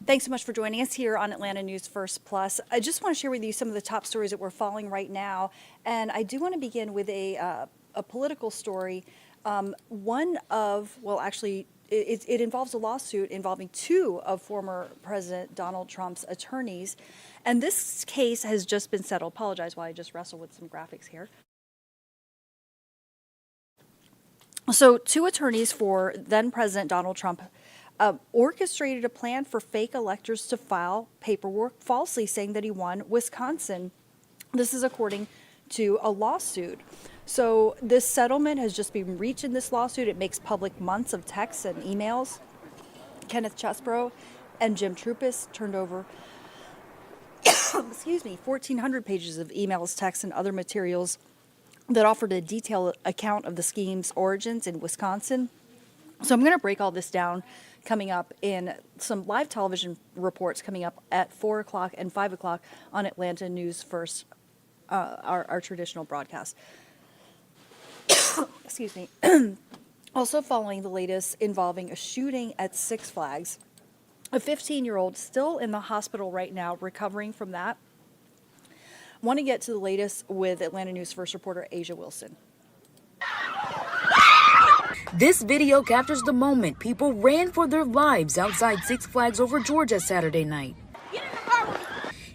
Thanks so much for joining us here on Atlanta News First Plus. I just want to share with you some of the top stories that we're following right now. And I do want to begin with a political story. It involves a lawsuit involving two of former President Donald Trump's attorneys. And this case has just been settled. Apologize while I just wrestle with some graphics here. So two attorneys for then President Donald Trump orchestrated a plan for fake electors to file paperwork falsely saying that he won Wisconsin. This is according to a lawsuit. So this settlement has just been reached in this lawsuit. It makes public months of texts and emails. Kenneth Chesbrough and Jim Troupis turned over 1,400 pages of emails, texts, and other materials that offered a detailed account of the scheme's origins in Wisconsin. So I'm going to break all this down coming up in some live television reports coming up at 4 o'clock and 5 o'clock on Atlanta News First, our traditional broadcast. Excuse me. Also following the latest involving a shooting at Six Flags. A 15-year-old still in the hospital right now recovering from that. Want to get to the latest with Atlanta News First reporter Asia Wilson. This video captures the moment people ran for their lives outside Six Flags over Georgia Saturday night.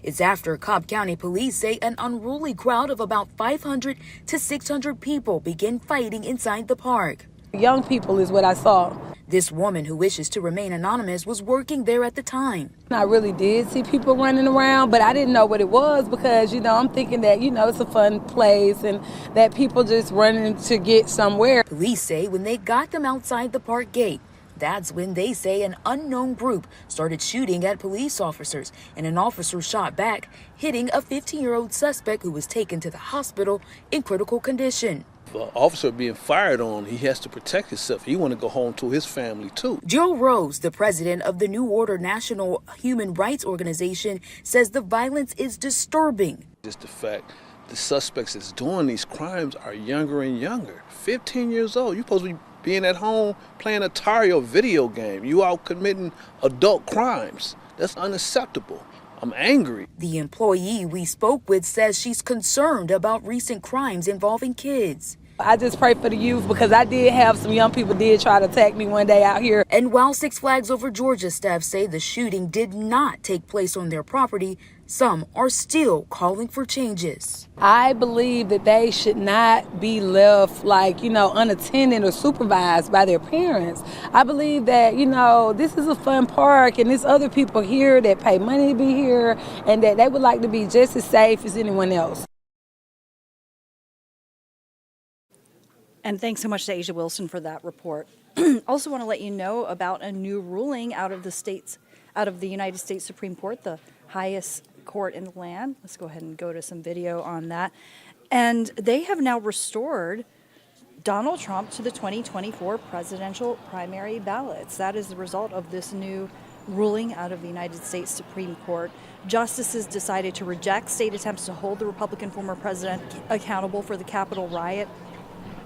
It's after Cobb County police say an unruly crowd of about 500 to 600 people began fighting inside the park. Young people is what I saw. This woman, who wishes to remain anonymous, was working there at the time. I really did see people running around, but I didn't know what it was because, I'm thinking that, it's a fun place and that people just running to get somewhere. Police say when they got them outside the park gate, that's when they say an unknown group started shooting at police officers, and an officer shot back, hitting a 15-year-old suspect who was taken to the hospital in critical condition. If an officer being fired on, he has to protect himself. He want to go home to his family, too. Joe Rose, the president of the New Order National Human Rights Organization, says the violence is disturbing. Just the fact the suspects that's doing these crimes are younger and younger. 15 years old. You're supposed to be being at home playing Atari or video game. You out committing adult crimes. That's unacceptable. I'm angry. The employee we spoke with says she's concerned about recent crimes involving kids. I just pray for the youth because I did have some young people did try to attack me one day out here. And while Six Flags Over Georgia staff say the shooting did not take place on their property, some are still calling for changes. I believe that they should not be left unattended or supervised by their parents. I believe that, this is a fun park and there's other people here that pay money to be here and that they would like to be just as safe as anyone else. And thanks so much to Asia Wilson for that report. Also want to let you know about a new ruling out of the United States Supreme Court, the highest court in the land. Let's go ahead and go to some video on that. And they have now restored Donald Trump to the 2024 presidential primary ballots. That is the result of this new ruling out of the United States Supreme Court. Justices decided to reject state attempts to hold the Republican former president accountable for the Capitol riot.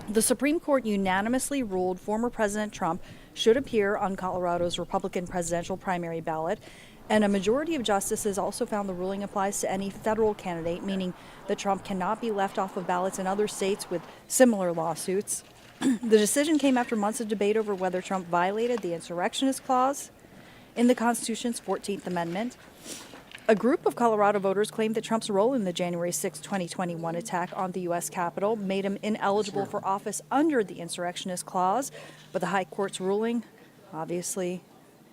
The Supreme Court unanimously ruled former President Trump should appear on Colorado's Republican presidential primary ballot, and a majority of justices also found the ruling applies to any federal candidate, meaning that Trump cannot be left off of ballots in other states with similar lawsuits. The decision came after months of debate over whether Trump violated the insurrectionist clause in the Constitution's 14th Amendment. A group of Colorado voters claimed that Trump's role in the January 6, 2021 attack on the U.S. Capitol made him ineligible for office under the insurrectionist clause, but the High Court's ruling obviously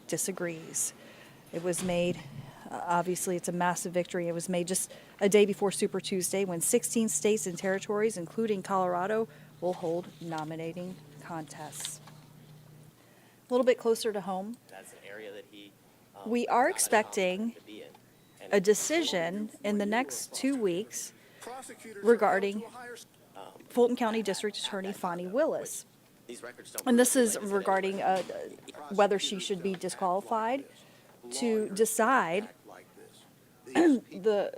disagrees. It was made, obviously it's a massive victory. It was made just a day before Super Tuesday when 16 states and territories, including Colorado, will hold nominating contests. A little bit closer to home, that's an area that we are expecting a decision in the next 2 weeks regarding Fulton County District Attorney Fonnie Willis. And this is regarding whether she should be disqualified to decide the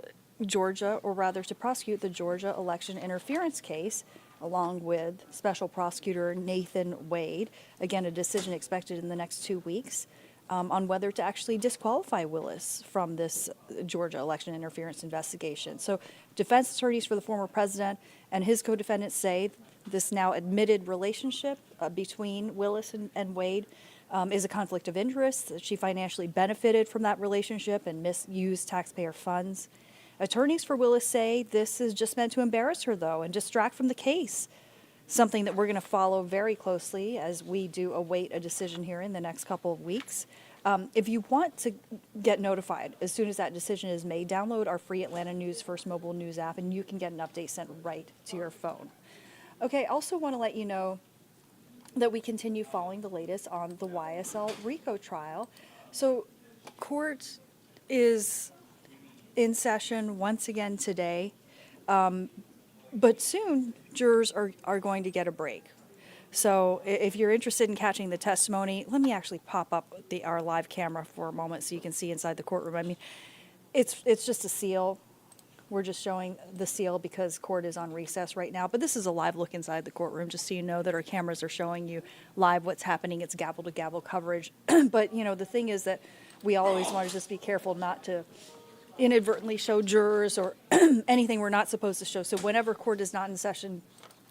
Georgia, or rather to prosecute the Georgia election interference case, along with Special Prosecutor Nathan Wade. Again, a decision expected in the next 2 weeks. on whether to actually disqualify Willis from this Georgia election interference investigation. So defense attorneys for the former president and his co-defendants say this now admitted relationship between Willis and Wade is a conflict of interest, that she financially benefited from that relationship and misused taxpayer funds. Attorneys for Willis say this is just meant to embarrass her, though, and distract from the case, something that we're going to follow very closely as we do await a decision here in the next couple of weeks. If you want to get notified as soon as that decision is made, download our free Atlanta News First mobile news app, and you can get an update sent right to your phone. Okay, I also want to let you know that we continue following the latest on the YSL RICO trial. So court is in session once again today, but soon jurors are going to get a break. So if you're interested in catching the testimony, let me actually pop up our live camera for a moment so you can see inside the courtroom. I mean, it's just a seal. We're just showing the seal because court is on recess right now. But this is a live look inside the courtroom, just so you know that our cameras are showing you live what's happening. It's gavel-to-gavel coverage. But, you know, the thing is that we always want to just be careful not to inadvertently show jurors or anything we're not supposed to show. So whenever court is not in session,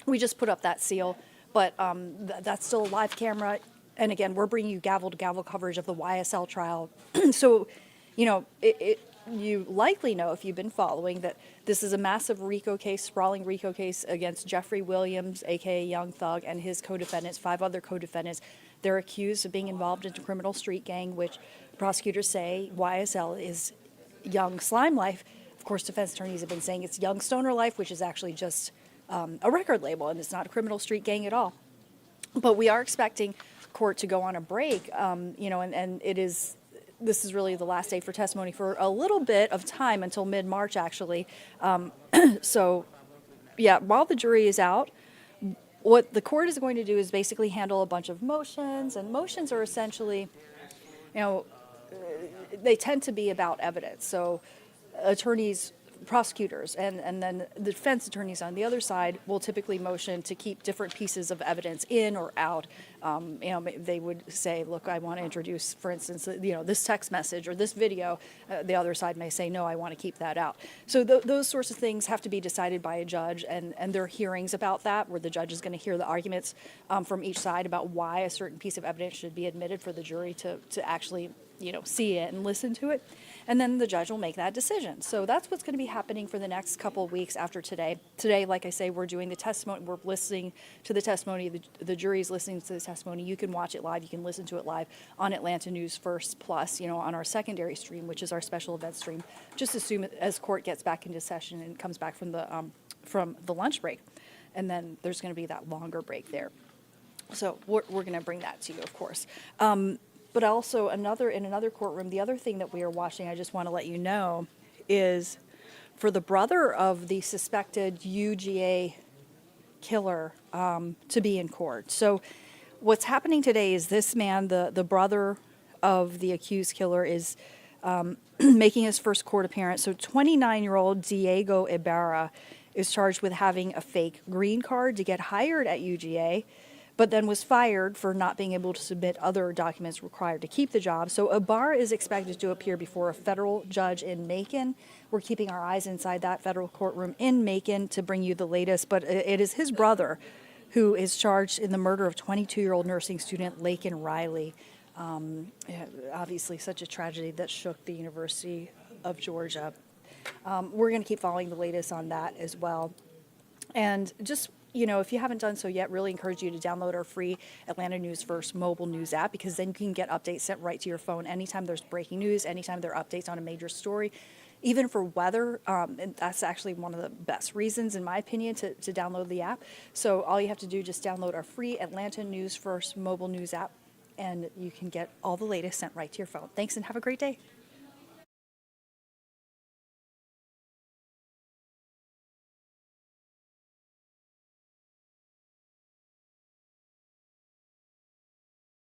we just put up that seal. But that's still a live camera. And again, we're bringing you gavel-to-gavel coverage of the YSL trial. So, you know, you likely know, if you've been following, that this is a massive RICO case, sprawling RICO case against Jeffrey Williams, a.k.a. Young Thug, and his co-defendants, 5 other co-defendants. They're accused of being involved in a criminal street gang, which prosecutors say YSL is Young Slime Life. Of course, defense attorneys have been saying it's Young Stoner Life, which is actually just a record label, and it's not a criminal street gang at all. But we are expecting court to go on a break, you know, and this is really the last day for testimony for a little bit of time until mid-March, actually. So, yeah, while the jury is out, what the court is going to do is basically handle a bunch of motions, and motions are essentially, you know, they tend to be about evidence. So attorneys, prosecutors, and then the defense attorneys on the other side will typically motion to keep different pieces of evidence in or out. You know, they would say, look, I want to introduce, for instance, you know, this text message or this video. The other side may say, no, I want to keep that out. So those sorts of things have to be decided by a judge, and there are hearings about that where the judge is going to hear the arguments from each side about why a certain piece of evidence should be admitted for the jury to actually, you know, see it and listen to it. And then the judge will make that decision. So that's what's going to be happening for the next couple of weeks after today. Today, like I say, we're doing the testimony. We're listening to the testimony. The jury's listening to the testimony. You can watch it live. You can listen to it live on Atlanta News First Plus, you know, on our secondary stream, which is our special event stream, just as soon as court gets back into session and comes back from the lunch break. And then there's going to be that longer break there. So we're going to bring that to you, of course. But also in another courtroom, the other thing that we are watching, I just want to let you know, is for the brother of the suspected UGA killer to be in court. So what's happening today is this man, the brother of the accused killer, is making his first court appearance. So 29-year-old Diego Ibarra is charged with having a fake green card to get hired at UGA, but then was fired for not being able to submit other documents required to keep the job. So Ibarra is expected to appear before a federal judge in Macon. We're keeping our eyes inside that federal courtroom in Macon to bring you the latest, but it is his brother who is charged in the murder of 22-year-old nursing student Laken Riley. Obviously such a tragedy that shook the University of Georgia. We're going to keep following the latest on that as well. And just, you know, if you haven't done so yet, really encourage you to download our free Atlanta News First mobile news app, because then you can get updates sent right to your phone anytime there's breaking news, anytime there are updates on a major story, even for weather. And that's actually one of the best reasons, in my opinion, to download the app. So all you have to do, just download our free Atlanta News First mobile news app, and you can get all the latest sent right to your phone. Thanks, and have a great day.